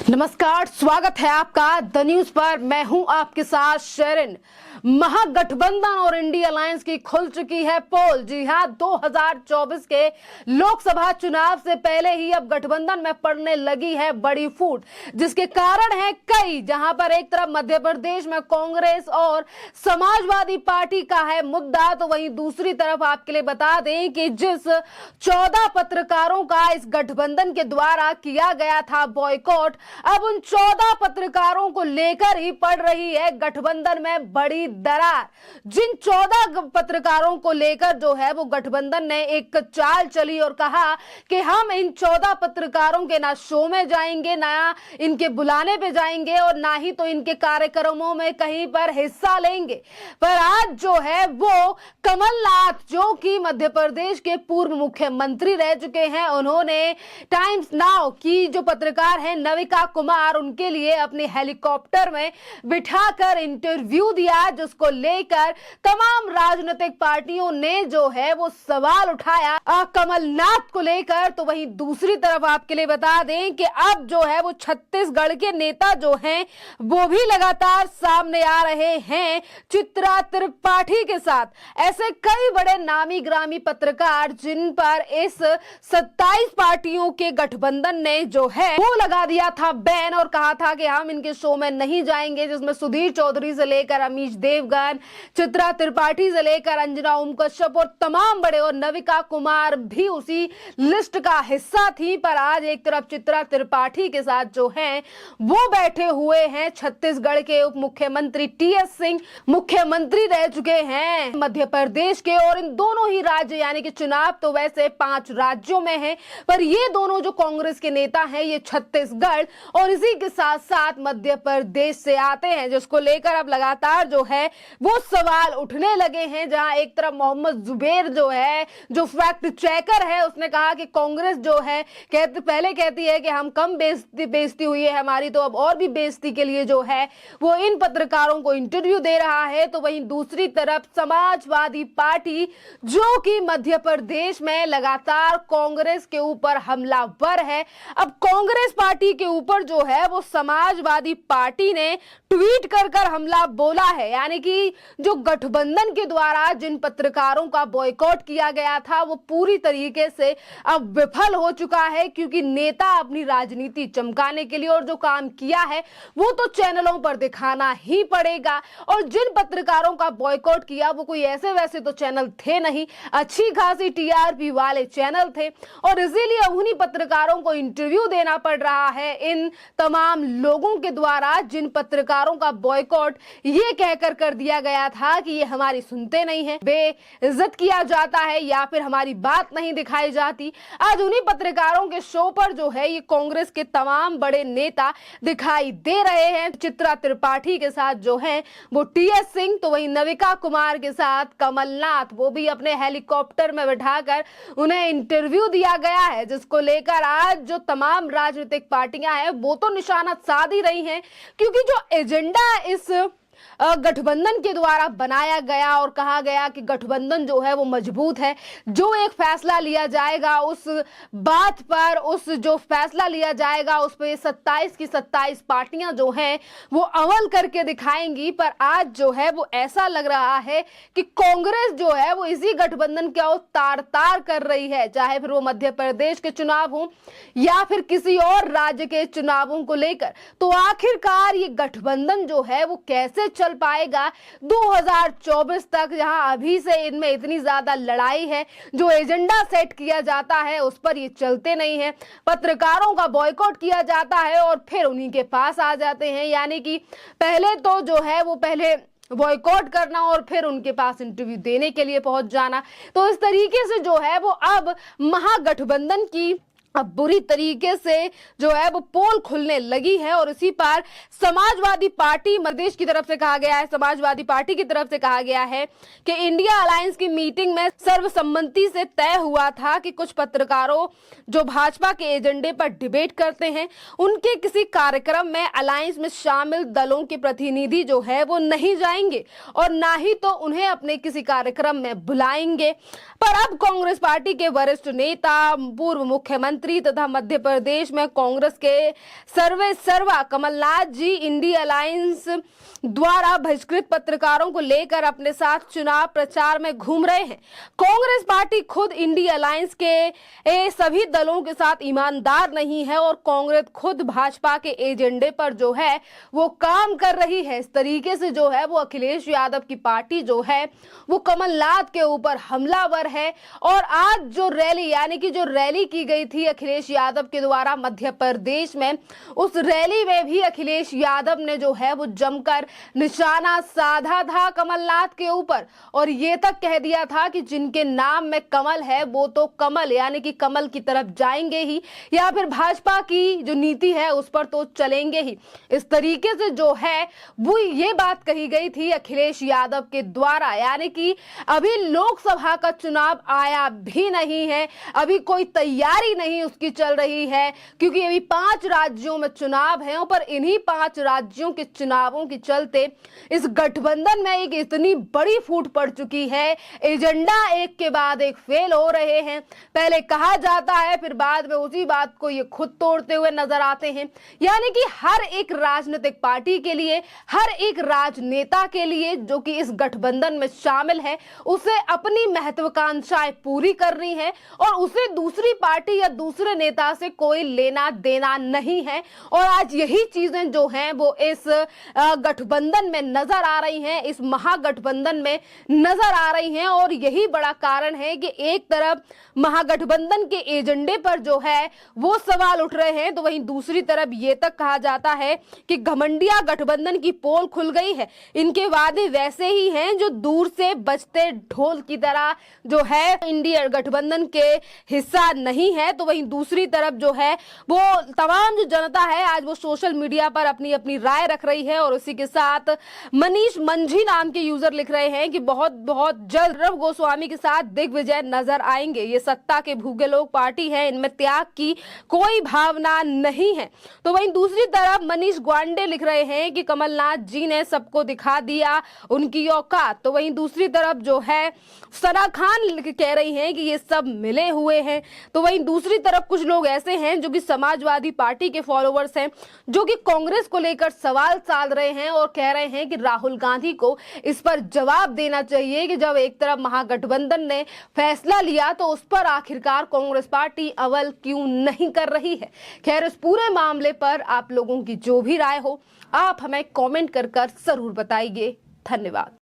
नमस्कार, स्वागत है आपका द न्यूज पर। मैं हूं आपके साथ शेरिन। महागठबंधन और इंडिया अलायंस की खुल चुकी है पोल। जी हां, 2024 के लोकसभा चुनाव से पहले ही अब गठबंधन में पड़ने लगी है बड़ी फूट, जिसके कारण है कई। जहां पर एक तरफ मध्य प्रदेश में कांग्रेस और समाजवादी पार्टी का है मुद्दा, तो वहीं दूसरी तरफ आपके लिए बता दें कि जिस 14 पत्रकारों का इस गठबंधन के द्वारा किया गया था बॉयकॉट, अब उन 14 पत्रकारों को लेकर ही पड़ रही है गठबंधन में बड़ी दरार। जिन 14 पत्रकारों को लेकर जो है वो गठबंधन ने एक चाल चली और कहा कि हम इन 14 पत्रकारों के ना शो में जाएंगे, ना इनके बुलाने पे जाएंगे और ना ही तो इनके कार्यक्रमों में कहीं पर हिस्सा लेंगे। पर आज जो है वो कमलनाथ, जो कि मध्य प्रदेश के पूर्व मुख्यमंत्री रह चुके हैं, उन्होंने टाइम्स नाउ की जो पत्रकार है नविका कुमार, उनके लिए अपने हेलीकॉप्टर में बिठाकर इंटरव्यू दिया, जिसको लेकर तमाम राजनीतिक पार्टियों ने जो है वो सवाल उठाया कमलनाथ को लेकर। तो वहीं दूसरी तरफ आपके लिए बता दें कि अब जो है वो छत्तीसगढ़ के नेता जो हैं वो भी लगातार सामने आ रहे हैं चित्रा त्रिपाठी के साथ। ऐसे कई बड़े नामी ग्रामी पत्रकार जिन पर इस 27 पार्टियों के गठबंधन ने जो है वो लगा दिया था बैन और कहा था कि हम इनके शो में नहीं जाएंगे, जिसमें सुधीर चौधरी से लेकर अमीश देवगन, चित्रा त्रिपाठी से लेकर अंजना ओम कश्यप और तमाम बड़े, और नविका कुमार भी उसी लिस्ट का हिस्सा थी। पर आज एक तरफ चित्रा त्रिपाठी के साथ जो हैं वो बैठे हुए हैं छत्तीसगढ़ के उप मुख्यमंत्री टीएस सिंह, मुख्यमंत्री रह चुके हैं मध्य प्रदेश के। और इन दोनों ही राज्य, यानी कि चुनाव तो वैसे 5 राज्यों में है, पर ये दोनों जो कांग्रेस के नेता हैं ये छत्तीसगढ़ और इसी के साथ साथ मध्य प्रदेश से आते हैं, जिसको लेकर अब लगातार जो है वो सवाल उठने लगे हैं। जहां एक तरफ मोहम्मद जुबैर जो है, जो फैक्ट चेकर है, उसने कहा कि कांग्रेस जो है पहले कहती है कि हम कम बेइज्जती हुई है हमारी, तो अब और भी बेइज्जती के लिए जो है वो इन पत्रकारों को इंटरव्यू दे रहा है। तो वहीं दूसरी तरफ समाजवादी पार्टी, जो कि मध्य प्रदेश में लगातार कांग्रेस के ऊपर हमलावर है, अब कांग्रेस पार्टी के ऊपर जो है वो समाजवादी पार्टी ने ट्वीट कर हमला बोला है। यानी कि जो गठबंधन के द्वारा जिन पत्रकारों का बॉयकॉट किया गया था वो पूरी तरीके से अब विफल हो चुका है, क्योंकि नेता अपनी राजनीति चमकाने के लिए और जो काम किया है वो तो चैनलों पर दिखाना ही पड़ेगा। और जिन पत्रकारों का बॉयकॉट किया वो कोई ऐसे वैसे तो चैनल थे नहीं, अच्छी खासी टीआरपी वाले चैनल थे, और इसीलिए उन्हीं पत्रकारों को इंटरव्यू देना पड़ रहा है इन तमाम लोगों के द्वारा जिन पत्रकारों का बॉयकॉट ये कहकर कर दिया गया था कि ये हमारी सुनते नहीं है, बेइज्जत किया जाता है या फिर हमारी बात नहीं दिखाई जाती। आज उन्हीं पत्रकारों के शो पर जो है ये कांग्रेस के तमाम बड़े नेता दिखाई दे रहे हैं। चित्रा त्रिपाठी के साथ जो है वो टीएस सिंह, तो वहीं नविका कुमार के साथ कमलनाथ, वो भी अपने हेलीकॉप्टर में बैठाकर उन्हें इंटरव्यू दिया गया है, जिसको लेकर आज जो तमाम राजनीतिक पार्टियां हैं वो तो निशाना साध ही रही हैं, क्योंकि जो एजेंडा इस गठबंधन के द्वारा बनाया गया और कहा गया कि गठबंधन जो है वो मजबूत है, जो एक फैसला लिया जाएगा उस बात पर, उस जो फैसला लिया जाएगा उस पर 27 की 27 पार्टियां जो हैं वो अमल करके दिखाएंगी। पर आज जो है वो ऐसा लग रहा है कि कांग्रेस जो है वो इसी गठबंधन का तार तार कर रही है, चाहे फिर वो मध्य प्रदेश के चुनाव हो या फिर किसी और राज्य के चुनावों को लेकर। तो आखिरकार ये गठबंधन जो है वो कैसे चल पाएगा 2024 तक, जहां अभी से इनमें इतनी ज्यादा लड़ाई है, जो एजेंडा सेट किया जाता है उस पर ये चलते नहीं है, पत्रकारों का बॉयकॉट किया जाता है और फिर उन्हीं के पास आ जाते हैं। यानी कि पहले तो जो है वो पहले बॉयकॉट करना और फिर उनके पास इंटरव्यू देने के लिए पहुंच जाना। तो इस तरीके से जो है वो अब महागठबंधन की अब बुरी तरीके से जो है वो पोल खुलने लगी है। और इसी पर समाजवादी पार्टी मध्य की तरफ से कहा गया है, समाजवादी पार्टी की तरफ से कहा गया है कि इंडिया अलायंस की मीटिंग में सर्वसम्मति से तय हुआ था कि कुछ पत्रकारों जो भाजपा के एजेंडे पर डिबेट करते हैं उनके किसी कार्यक्रम में अलायंस में शामिल दलों के प्रतिनिधि जो है वो नहीं जाएंगे और ना ही तो उन्हें अपने किसी कार्यक्रम में बुलाएंगे। पर अब कांग्रेस पार्टी के वरिष्ठ नेता पूर्व मुख्यमंत्री मंत्री तथा मध्य प्रदेश में कांग्रेस के सर्वे सर्वा कमलनाथ जी इंडिया अलायंस द्वारा बहिष्कृत पत्रकारों को लेकर अपने साथ चुनाव प्रचार में घूम रहे हैं। कांग्रेस पार्टी खुद इंडिया अलायंस के सभी दलों के साथ ईमानदार नहीं है और कांग्रेस खुद भाजपा के एजेंडे पर जो है वो काम कर रही है। इस तरीके से जो है वो अखिलेश यादव की पार्टी जो है वो कमलनाथ के ऊपर हमलावर है। और आज जो रैली यानी कि जो रैली की गई थी अखिलेश यादव के द्वारा मध्य प्रदेश में, उस रैली में भी अखिलेश यादव ने जो है वो जमकर निशाना साधा था कमलनाथ के ऊपर और ये तक कह दिया था कि जिनके नाम में कमल है वो तो कमल यानी कि कमल की तरफ जाएंगे ही या फिर भाजपा की जो नीति है उस पर तो चलेंगे ही। इस तरीके से जो है वो ये बात कही गई थी अखिलेश यादव के द्वारा। यानी कि अभी लोकसभा का चुनाव आया भी नहीं है, अभी कोई तैयारी नहीं उसकी चल रही है क्योंकि अभी 5 राज्यों में चुनाव है। पर इन्हीं 5 राज्यों के चुनावों के चलते इस गठबंधन में एक इतनी बड़ी फूट पड़ चुकी है। एजेंडा एक के बाद एक फेल हो रहे हैं। पहले कहा जाता है फिर बाद में उसी बात को ये खुद तोड़ते हुए नजर आते हैं। यानी कि हर एक राजनीतिक पार्टी के लिए, हर एक राजनेता के लिए जो कि इस गठबंधन में शामिल है, उसे अपनी महत्वाकांक्षाएं पूरी करनी है और उसे दूसरी पार्टी या दूसरे नेता से कोई लेना देना नहीं है। और आज यही चीजें जो हैं वो इस गठबंधन में नजर आ रही हैं, इस महागठबंधन में नजर आ रही हैं। और यही बड़ा कारण है कि एक तरफ महागठबंधन के एजेंडे पर जो है वो सवाल उठ रहे हैं तो वहीं दूसरी तरफ ये तक कहा जाता है कि घमंडिया गठबंधन की पोल खुल गई है। इनके वादे वैसे ही हैं जो दूर से बजते ढोल की तरह जो है इंडिया गठबंधन के हिस्सा नहीं है। तो वहीं दूसरी तरफ जो है वो तमाम जो जनता है आज वो सोशल मीडिया पर अपनी अपनी राय रख रही है। और उसी के साथ मनीष मंझी नाम के यूजर लिख रहे हैं कि बहुत बहुत जल्द रव गोस्वामी के साथ दिग्विजय नजर आएंगे। ये सत्ता के भूखे लोग पार्टी है, इनमें त्याग की कोई भावना नहीं है। तो वहीं दूसरी तरफ मनीष ग्वांडे लिख रहे हैं कि कमलनाथ जी ने सबको दिखा दिया उनकी औकात। तो वहीं दूसरी तरफ जो है सना खान कह रही हैं कि ये सब मिले हुए हैं। तो वहीं दूसरी तरफ कुछ लोग ऐसे हैं जो कि समाजवादी पार्टी के फॉलोअर्स हैं जो कि कांग्रेस को लेकर सवाल साध रहे हैं और कह रहे हैं कि राहुल गांधी को इस पर जवाब देना चाहिए कि जब एक तरफ महागठबंधन ने फैसला लिया तो उस पर आखिरकार कांग्रेस पार्टी अमल क्यों नहीं कर रही है। खैर इस पूरे मामले पर आप लोगों की जो भी राय हो आप हमें कमेंट कर जरूर बताइए। धन्यवाद।